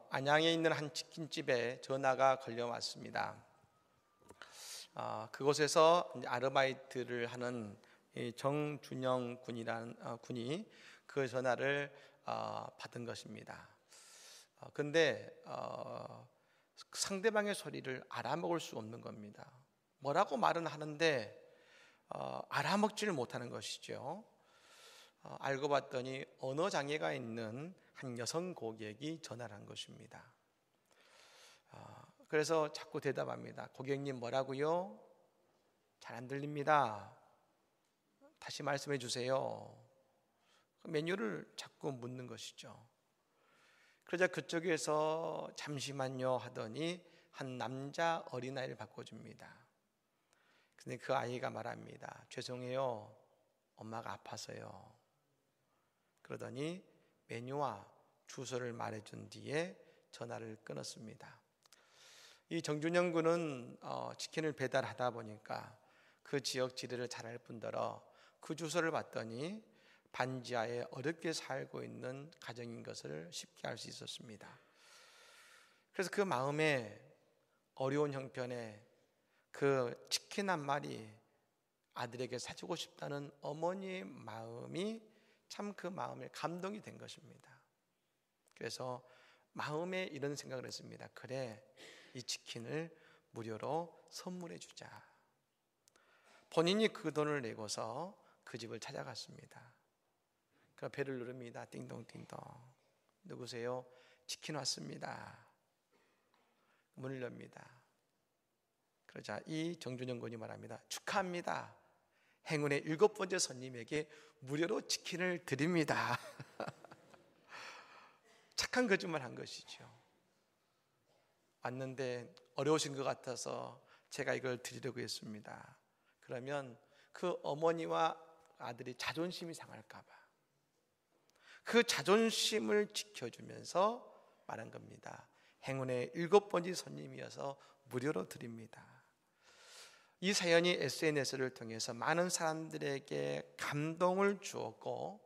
안양에 있는 한 치킨집에 전화가 걸려왔습니다. 그곳에서 아르바이트를 하는 정준영 군이라는 군이 그 전화를 받은 것입니다. 근데 상대방의 소리를 알아먹을 수 없는 겁니다. 뭐라고 말은 하는데 알아먹지를 못하는 것이죠. 알고 봤더니 언어 장애가 있는 한 여성 고객이 전화를 한 것입니다. 그래서 자꾸 대답합니다. 고객님 뭐라고요? 잘 안 들립니다. 다시 말씀해 주세요. 메뉴를 자꾸 묻는 것이죠. 그러자 그쪽에서 잠시만요 하더니 한 남자 어린아이를 바꿔줍니다. 근데 그 아이가 말합니다. 죄송해요. 엄마가 아파서요. 그러더니 메뉴와 주소를 말해준 뒤에 전화를 끊었습니다. 이 정준영 군은 치킨을 배달하다 보니까 그 지역 지리를 잘 알 뿐더러 그 주소를 봤더니 반지하에 어렵게 살고 있는 가정인 것을 쉽게 알 수 있었습니다. 그래서 그 마음에 어려운 형편에 그 치킨 한 마리 아들에게 사주고 싶다는 어머니의 마음이 참 그 마음에 감동이 된 것입니다. 그래서 마음에 이런 생각을 했습니다. 그래, 이 치킨을 무료로 선물해 주자. 본인이 그 돈을 내고서 그 집을 찾아갔습니다. 그 배를 누릅니다. 띵동띵동. 누구세요? 치킨 왔습니다. 문을 엽니다. 그러자 이 정준영 군이 말합니다. 축하합니다. 행운의 7번째 손님에게 무료로 치킨을 드립니다. 착한 거짓말 한 것이죠. 왔는데 어려우신 것 같아서 제가 이걸 드리려고 했습니다. 그러면 그 어머니와 아들이 자존심이 상할까 봐 그 자존심을 지켜주면서 말한 겁니다. 행운의 7번째 손님이어서 무료로 드립니다. 이 사연이 SNS를 통해서 많은 사람들에게 감동을 주었고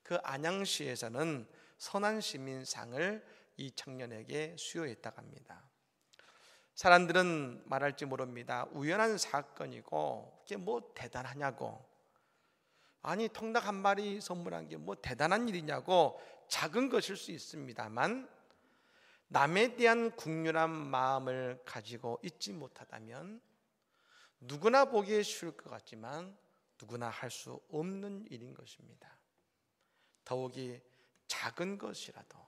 그 안양시에서는 선한 시민상을 이 청년에게 수여했다고 합니다. 사람들은 말할지 모릅니다. 우연한 사건이고 그게 뭐 대단하냐고, 아니 통닭 한 마리 선물한 게 뭐 대단한 일이냐고 작은 것일 수 있습니다만 남에 대한 국률한 마음을 가지고 있지 못하다면 누구나 보기에 쉬울 것 같지만 누구나 할 수 없는 일인 것입니다. 더욱이 작은 것이라도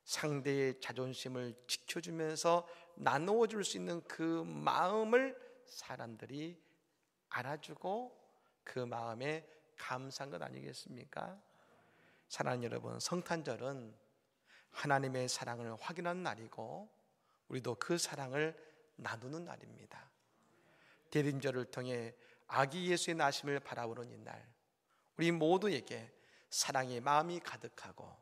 상대의 자존심을 지켜주면서 나누어 줄 수 있는 그 마음을 사람들이 알아주고 그 마음에 감사한 것 아니겠습니까? 사랑하는 여러분, 성탄절은 하나님의 사랑을 확인하는 날이고 우리도 그 사랑을 나누는 날입니다. 대림절을 통해 아기 예수의 나심을 바라보는 이날, 우리 모두에게 사랑의 마음이 가득하고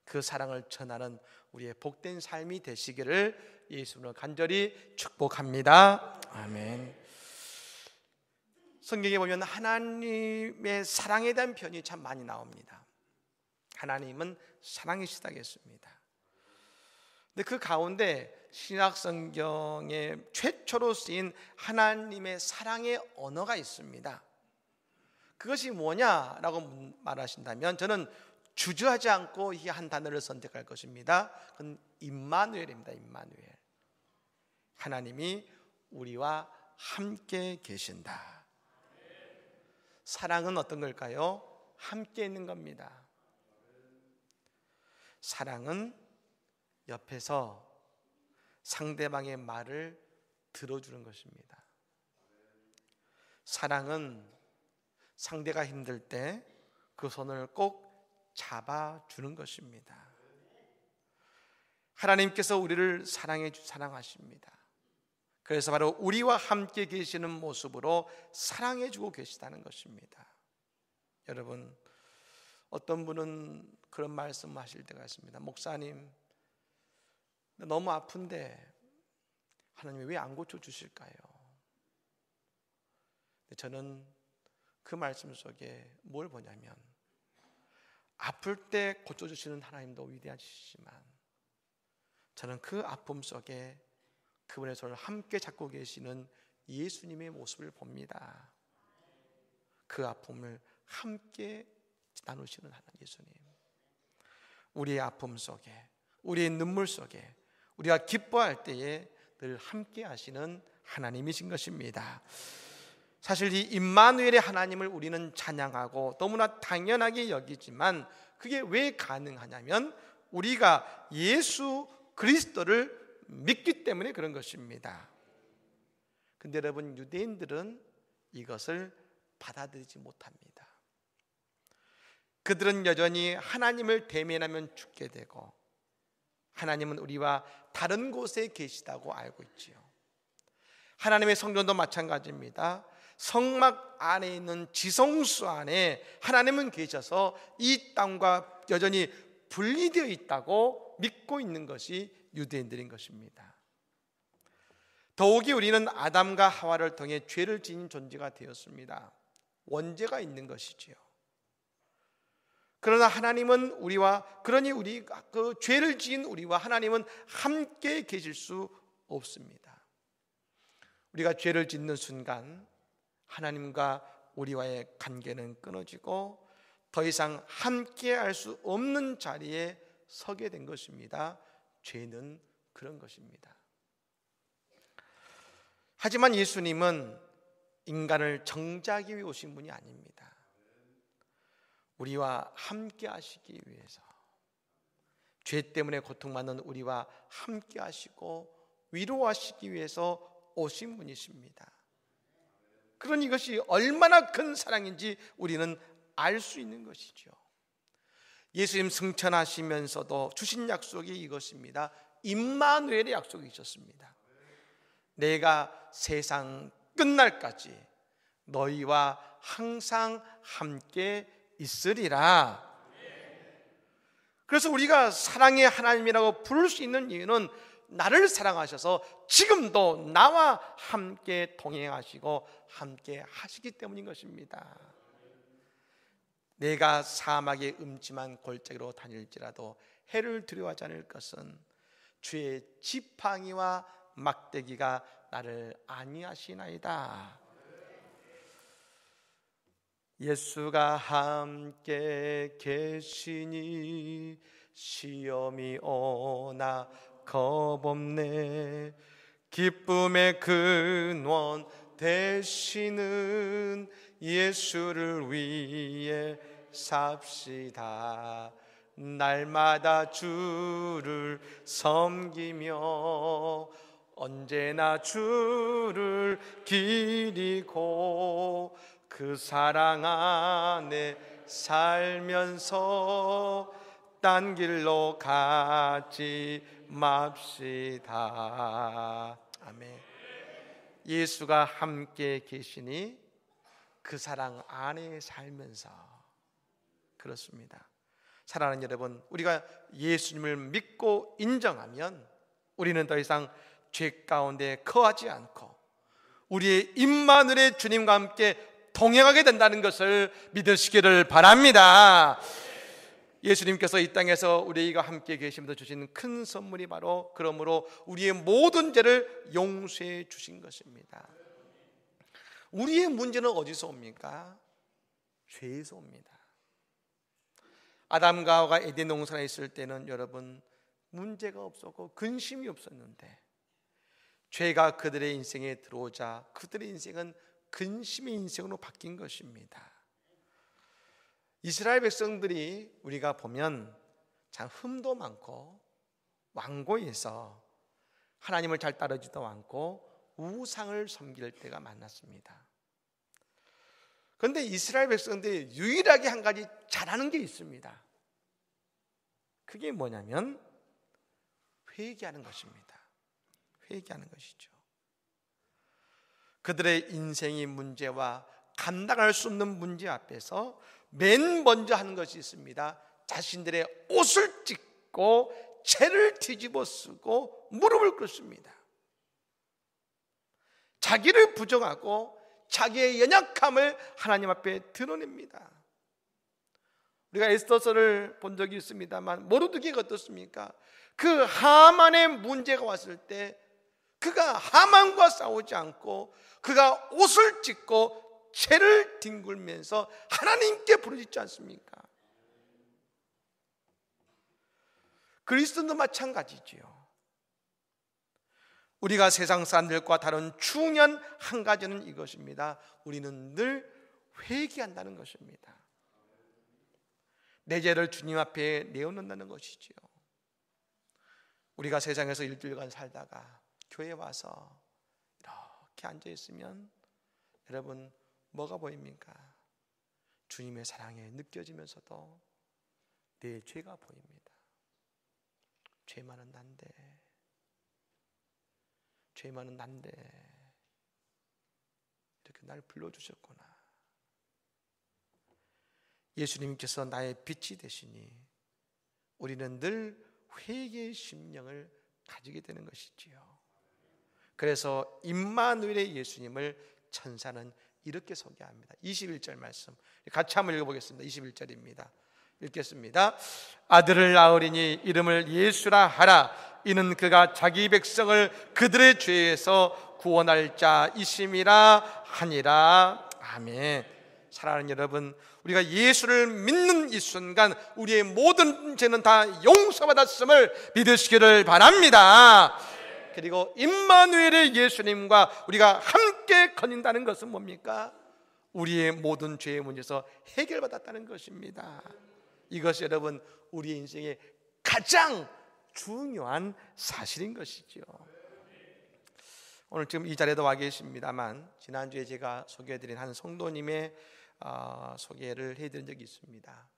그 사랑을 전하는 우리의 복된 삶이 되시기를 예수님으로 간절히 축복합니다. 아멘. 성경에 보면 하나님의 사랑에 대한 표현이 참 많이 나옵니다. 하나님은 사랑이시다고 했습니다. 근데 그 가운데 신약 성경에 최초로 쓰인 하나님의 사랑의 언어가 있습니다. 그것이 뭐냐라고 말하신다면 저는 주저하지 않고 이 한 단어를 선택할 것입니다. 그건 임마누엘입니다. 임마누엘. 하나님이 우리와 함께 계신다. 사랑은 어떤 걸까요? 함께 있는 겁니다. 사랑은 옆에서 상대방의 말을 들어주는 것입니다. 사랑은 상대가 힘들 때 그 손을 꼭 잡아주는 것입니다. 하나님께서 우리를 사랑하십니다. 그래서 바로 우리와 함께 계시는 모습으로 사랑해주고 계시다는 것입니다. 여러분, 어떤 분은 그런 말씀하실 때가 있습니다. 목사님, 너무 아픈데 하나님이 왜 안 고쳐주실까요? 저는 그 말씀 속에 뭘 보냐면 아플 때 고쳐주시는 하나님도 위대하시지만 저는 그 아픔 속에 그분의 손을 함께 잡고 계시는 예수님의 모습을 봅니다. 그 아픔을 함께 나누시는 하나님 예수님, 우리의 아픔 속에, 우리의 눈물 속에, 우리가 기뻐할 때에 늘 함께 하시는 하나님이신 것입니다. 사실 이 임마누엘의 하나님을 우리는 찬양하고 너무나 당연하게 여기지만 그게 왜 가능하냐면 우리가 예수 그리스도를 믿기 때문에 그런 것입니다. 근데 여러분, 유대인들은 이것을 받아들이지 못합니다. 그들은 여전히 하나님을 대면하면 죽게 되고 하나님은 우리와 다른 곳에 계시다고 알고 있지요. 하나님의 성전도 마찬가지입니다. 성막 안에 있는 지성소 안에 하나님은 계셔서 이 땅과 여전히 분리되어 있다고 믿고 있는 것이 유대인들인 것입니다. 더욱이 우리는 아담과 하와를 통해 죄를 지은 존재가 되었습니다. 원죄가 있는 것이지요. 그러나 하나님은 그러니 우리가 그 죄를 지은 우리와 하나님은 함께 계실 수 없습니다. 우리가 죄를 짓는 순간 하나님과 우리와의 관계는 끊어지고 더 이상 함께 할 수 없는 자리에 서게 된 것입니다. 죄는 그런 것입니다. 하지만 예수님은 인간을 정죄하기 위해 오신 분이 아닙니다. 우리와 함께 하시기 위해서, 죄 때문에 고통받는 우리와 함께 하시고 위로하시기 위해서 오신 분이십니다. 그러니 이것이 얼마나 큰 사랑인지 우리는 알 수 있는 것이죠. 예수님 승천하시면서도 주신 약속이 이것입니다. 임마누엘의 약속이 있었습니다. 내가 세상 끝날까지 너희와 항상 함께 있으리라. 그래서 우리가 사랑의 하나님이라고 부를 수 있는 이유는 나를 사랑하셔서 지금도 나와 함께 동행하시고 함께 하시기 때문인 것입니다. 내가 사막의 음침한 골짜기로 다닐지라도 해를 두려워하지 않을 것은 주의 지팡이와 막대기가 나를 안위하시나이다. 예수가 함께 계시니 시험이 오나 겁없네. 기쁨의 근원 되시는 예수를 위해 삽시다. 날마다 주를 섬기며 언제나 주를 기리고 그 사랑 안에 살면서 딴 길로 가지 맙시다. 아멘. 예수가 함께 계시니 그 사랑 안에 살면서, 그렇습니다. 사랑하는 여러분, 우리가 예수님을 믿고 인정하면 우리는 더 이상 죄 가운데 거하지 않고 우리의 임마누엘의 주님과 함께 동행하게 된다는 것을 믿으시기를 바랍니다. 예수님께서 이 땅에서 우리가 함께 계시면서 주신 큰 선물이 바로 그러므로 우리의 모든 죄를 용서해 주신 것입니다. 우리의 문제는 어디서 옵니까? 죄에서 옵니다. 아담과 하와가 에덴 동산에 있을 때는 여러분 문제가 없었고 근심이 없었는데 죄가 그들의 인생에 들어오자 그들의 인생은 근심의 인생으로 바뀐 것입니다. 이스라엘 백성들이 우리가 보면 참 흠도 많고 완고해서 하나님을 잘 따르지도 않고 우상을 섬길 때가 많았습니다. 그런데 이스라엘 백성들이 유일하게 한 가지 잘하는 게 있습니다. 그게 뭐냐면 회개하는 것입니다. 회개하는 것이죠. 그들의 인생의 문제와 감당할 수 없는 문제 앞에서 맨 먼저 하는 것이 있습니다. 자신들의 옷을 찢고 채를 뒤집어 쓰고 무릎을 꿇습니다. 자기를 부정하고 자기의 연약함을 하나님 앞에 드러냅니다. 우리가 에스더서를 본 적이 있습니다만 모르드게가 어떻습니까? 그 하만의 문제가 왔을 때 그가 하만과 싸우지 않고 그가 옷을 찢고 채를 뒹굴면서 하나님께 부르짖지 않습니까? 그리스도도 마찬가지지요. 우리가 세상 사람들과 다른 중요한 한 가지는 이것입니다. 우리는 늘 회개한다는 것입니다. 내 죄를 주님 앞에 내어놓는다는 것이지요. 우리가 세상에서 일주일간 살다가 교회에 와서 이렇게 앉아 있으면 여러분 뭐가 보입니까? 주님의 사랑이 느껴지면서도 내 죄가 보입니다. 죄 많은 난데, 죄 많은 난데 이렇게 날 불러주셨구나. 예수님께서 나의 빛이 되시니 우리는 늘 회개의 심령을 가지게 되는 것이지요. 그래서 임마누엘의 예수님을 천사는 이렇게 소개합니다. 21절 말씀 같이 한번 읽어보겠습니다. 21절입니다. 읽겠습니다. 아들을 낳으리니 이름을 예수라 하라. 이는 그가 자기 백성을 그들의 죄에서 구원할 자이심이라 하니라. 아멘. 사랑하는 여러분, 우리가 예수를 믿는 이 순간 우리의 모든 죄는 다 용서받았음을 믿으시기를 바랍니다. 그리고 임마누엘의 예수님과 우리가 함께 거닌다는 것은 뭡니까? 우리의 모든 죄의 문제에서 해결받았다는 것입니다. 이것이 여러분 우리의 인생의 가장 중요한 사실인 것이죠. 오늘 지금 이 자리에도 와 계십니다만 지난주에 제가 소개해드린 한 성도님의 소개를 해드린 적이 있습니다.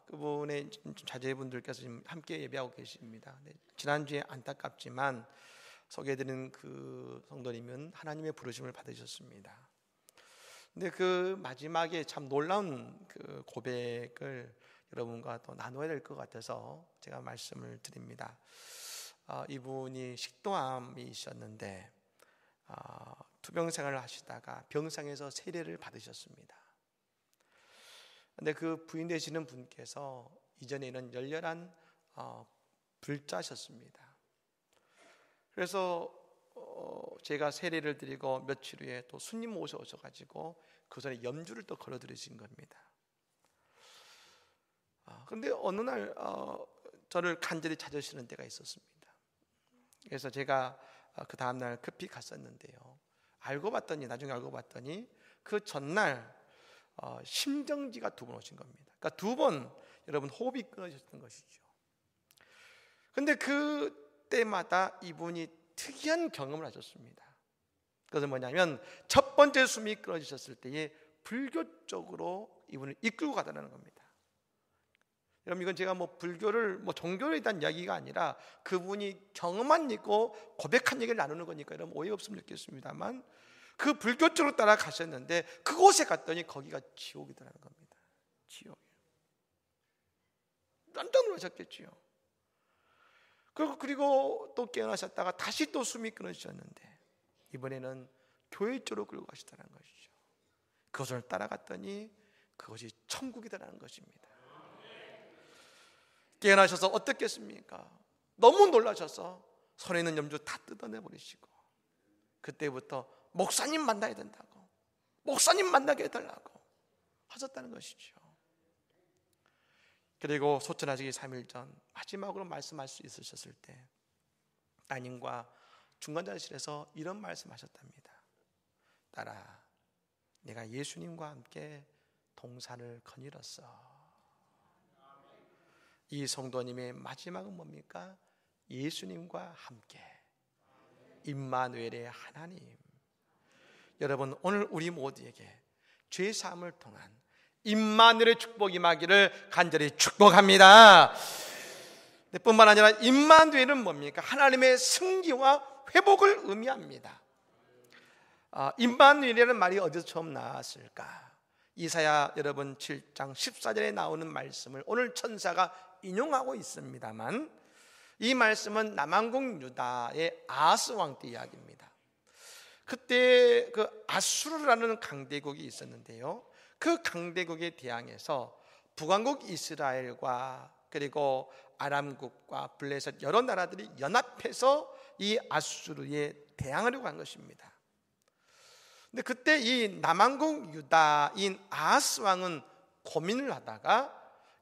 그분의 자제분들께서 지금 함께 예배하고 계십니다. 지난주에 안타깝지만 소개해드린 그 성도님은 하나님의 부르심을 받으셨습니다. 근데 그 마지막에 참 놀라운 그 고백을 여러분과 또 나눠야 될 것 같아서 제가 말씀을 드립니다. 이분이 식도암이 있었는데 투병 생활을 하시다가 병상에서 세례를 받으셨습니다. 근데 그 부인 되시는 분께서 이전에는 열렬한 불자셨습니다. 그래서 제가 세례를 드리고 며칠 후에 또 손님 오셔가지고 그 전에 염주를 또 걸어드리신 겁니다. 그런데 어느 날 저를 간절히 찾으시는 때가 있었습니다. 그래서 제가 그 다음날 급히 갔었는데요. 나중에 알고 봤더니 그 전날 심정지가 2번 오신 겁니다. 그러니까 2번 여러분 호흡이 끊어졌던 것이죠. 그런데 그때마다 이분이 특이한 경험을 하셨습니다. 그것은 뭐냐면 첫 번째 숨이 끊어지셨을 때에 불교 쪽으로 이분을 이끌고 가다는 겁니다. 여러분 이건 제가 불교를 종교에 대한 이야기가 아니라 그분이 경험한 얘기고 고백한 얘기를 나누는 거니까 여러분 오해 없으면 좋겠습니다만 그 불교 쪽으로 따라가셨는데 그곳에 갔더니 거기가 지옥이더라는 겁니다. 지옥이요. 깜짝 놀라셨겠지요. 그리고 또 깨어나셨다가 다시 또 숨이 끊어지셨는데 이번에는 교회 쪽으로 끌고 가시다는 것이죠. 그것을 따라갔더니 그것이 천국이다라는 것입니다. 깨어나셔서 어떻겠습니까? 너무 놀라셔서 손에 있는 염주 다 뜯어내버리시고 그때부터 목사님 만나야 된다고, 목사님 만나게 해달라고 하셨다는 것이죠. 그리고 소천하시기 3일 전 마지막으로 말씀할 수 있으셨을 때 따님과 중간자실에서 이런 말씀하셨답니다. 딸아, 내가 예수님과 함께 동산을 거닐었어. 이 성도님의 마지막은 뭡니까? 예수님과 함께 임마누엘의 하나님. 여러분 오늘 우리 모두에게 죄사함을 통한 임마누엘의 축복이 임하기를 간절히 축복합니다. 뿐만 아니라 임마누엘은 뭡니까? 하나님의 승리와 회복을 의미합니다. 임마누엘이라는 말이 어디서 처음 나왔을까? 이사야 여러분 7장 14절에 나오는 말씀을 오늘 천사가 인용하고 있습니다만 이 말씀은 남왕국 유다의 아하스 왕 때 이야기입니다. 그때 그 아수르라는 강대국이 있었는데요. 그 강대국에 대항해서 북왕국 이스라엘과 그리고 아람국과 블레셋 여러 나라들이 연합해서 이 아수르에 대항하려고 한 것입니다. 근데 그때 이 남왕국 유다인 아하스 왕은 고민을 하다가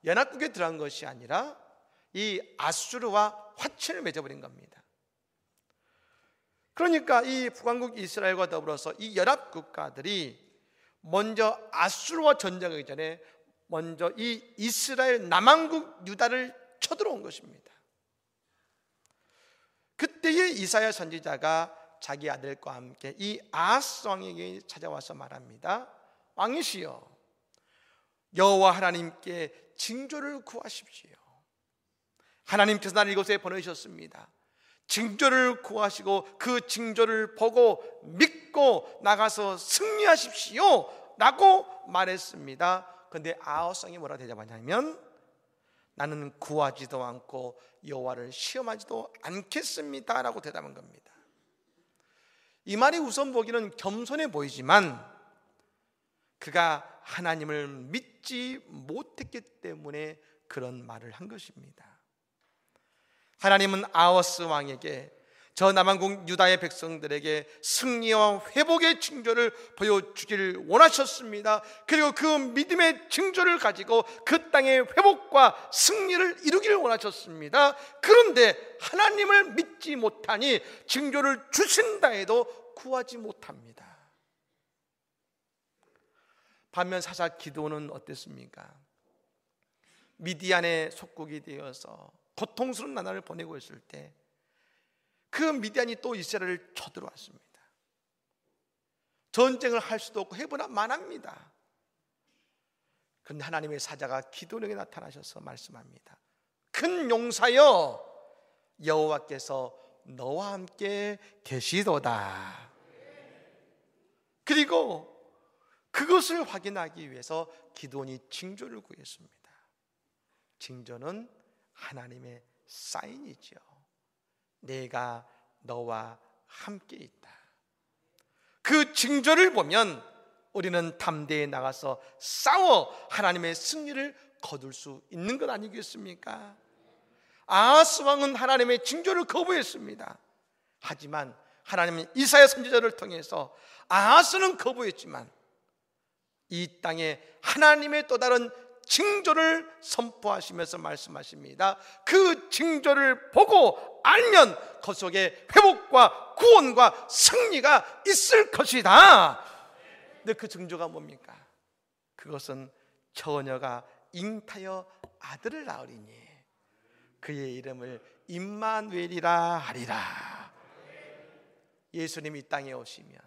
연합국에 들어간 것이 아니라 이 아수르와 화친을 맺어버린 겁니다. 그러니까 이 북왕국 이스라엘과 더불어서 이 연합국가들이 먼저 아수르와 전쟁하기 전에 먼저 이 이스라엘 남왕국 유다를 쳐들어온 것입니다. 그때의 이사야 선지자가 자기 아들과 함께 이 아하스 왕에게 찾아와서 말합니다. 왕이시여, 여호와 하나님께 징조를 구하십시오. 하나님께서 나를 이곳에 보내셨습니다. 징조를 구하시고 그 징조를 보고 믿고 나가서 승리하십시오 라고 말했습니다. 그런데 아하스 왕이 뭐라고 대답하냐면, 나는 구하지도 않고 여호와를 시험하지도 않겠습니다 라고 대답한 겁니다. 이 말이 우선 보기는 겸손해 보이지만 그가 하나님을 믿지 못했기 때문에 그런 말을 한 것입니다. 하나님은 아하스 왕에게, 저 남왕국 유다의 백성들에게 승리와 회복의 징조를 보여주기를 원하셨습니다. 그리고 그 믿음의 징조를 가지고 그 땅의 회복과 승리를 이루기를 원하셨습니다. 그런데 하나님을 믿지 못하니 징조를 주신다 해도 구하지 못합니다. 반면 사사 기드온은 어땠습니까? 미디안의 속국이 되어서 고통스러운 나날을 보내고 있을 때 그 미디안이 또 이스라엘을 쳐들어왔습니다. 전쟁을 할 수도 없고 해보나 만합니다. 그런데 하나님의 사자가 기드온에게 나타나셔서 말씀합니다. 큰 용사여, 여호와께서 너와 함께 계시도다. 그리고 그것을 확인하기 위해서 기드온이 징조를 구했습니다. 징조는 하나님의 사인이죠. 내가 너와 함께 있다. 그 징조를 보면 우리는 담대히 나가서 싸워 하나님의 승리를 거둘 수 있는 것 아니겠습니까? 아하스 왕은 하나님의 징조를 거부했습니다. 하지만 하나님은 이사야 선지자를 통해서 아하스는 거부했지만 이 땅에 하나님의 또 다른 징조를 선포하시면서 말씀하십니다. 그 징조를 보고 알면 그 속에 회복과 구원과 승리가 있을 것이다. 근데 그 징조가 뭡니까? 그것은 처녀가 잉타여 아들을 낳으리니 그의 이름을 임마누엘이라 하리라. 예수님이 이 땅에 오시면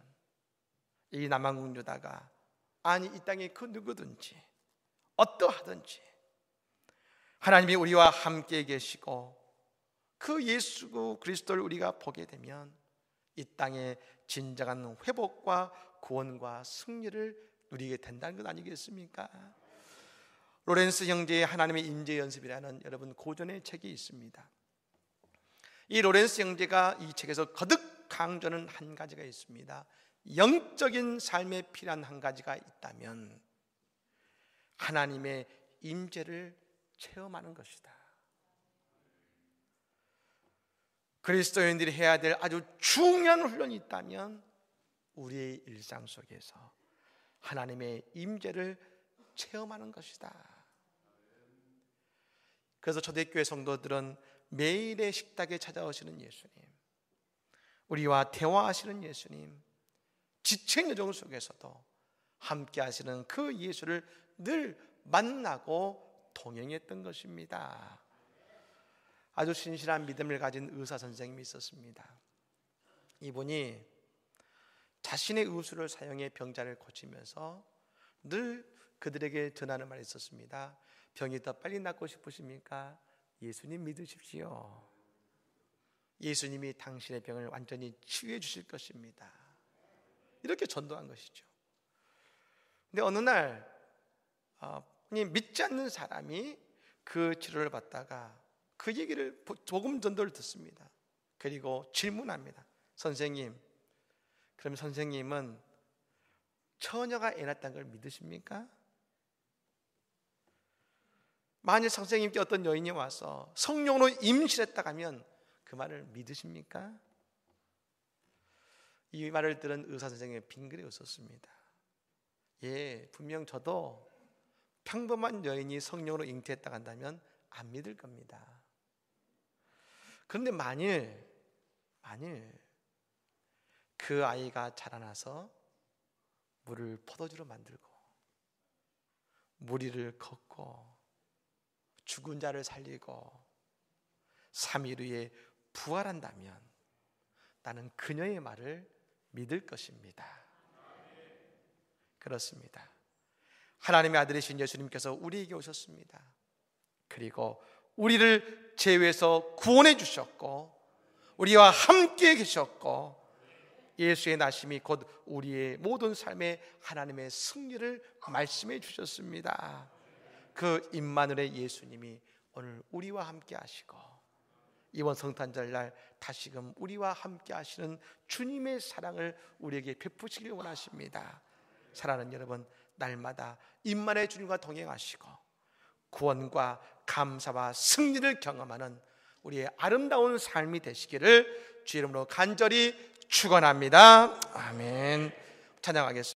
이 남왕국 유다가, 아니 이 땅에 그 누구든지 어떠하든지 하나님이 우리와 함께 계시고 그 예수 그리스도를 우리가 보게 되면 이 땅에 진정한 회복과 구원과 승리를 누리게 된다는 것 아니겠습니까? 로렌스 형제의 하나님의 인재 연습이라는 여러분 고전의 책이 있습니다. 이 로렌스 형제가 이 책에서 거듭 강조하는 한 가지가 있습니다. 영적인 삶에 필요한 한 가지가 있다면 하나님의 임재를 체험하는 것이다. 그리스도인들이 해야 될 아주 중요한 훈련이 있다면 우리의 일상 속에서 하나님의 임재를 체험하는 것이다. 그래서 초대교회 성도들은 매일의 식탁에 찾아오시는 예수님, 우리와 대화하시는 예수님, 지친 여정 속에서도 함께 하시는 그 예수를 늘 만나고 동행했던 것입니다. 아주 신실한 믿음을 가진 의사 선생님이 있었습니다. 이분이 자신의 의술을 사용해 병자를 고치면서 늘 그들에게 전하는 말이 있었습니다. 병이 더 빨리 낫고 싶으십니까? 예수님 믿으십시오. 예수님이 당신의 병을 완전히 치유해 주실 것입니다. 이렇게 전도한 것이죠. 근데 어느 날 믿지 않는 사람이 그 치료를 받다가 그 얘기를, 복음 전도를 듣습니다. 그리고 질문합니다. 선생님, 그럼 선생님은 처녀가 애 낳았다는 걸 믿으십니까? 만일 선생님께 어떤 여인이 와서 성령으로 임신했다 하면 그 말을 믿으십니까? 이 말을 들은 의사 선생님이 빙그레 웃었습니다. 예, 분명 저도 평범한 여인이 성령으로 잉태했다 한다면 안 믿을 겁니다. 그런데 만일 그 아이가 자라나서 물을 포도주로 만들고 무리를 걷고 죽은 자를 살리고 3일 후에 부활한다면 나는 그녀의 말을 믿을 것입니다. 그렇습니다. 하나님의 아들이신 예수님께서 우리에게 오셨습니다. 그리고 우리를 죄에서 구원해 주셨고 우리와 함께 계셨고 예수의 나심이 곧 우리의 모든 삶에 하나님의 승리를 말씀해 주셨습니다. 그 임마누엘의 예수님이 오늘 우리와 함께 하시고 이번 성탄절날 다시금 우리와 함께 하시는 주님의 사랑을 우리에게 베푸시길 원하십니다. 사랑하는 여러분, 날마다 임마누엘 주님과 동행하시고 구원과 감사와 승리를 경험하는 우리의 아름다운 삶이 되시기를 주 이름으로 간절히 축원합니다. 아멘. 찬양하겠습니다.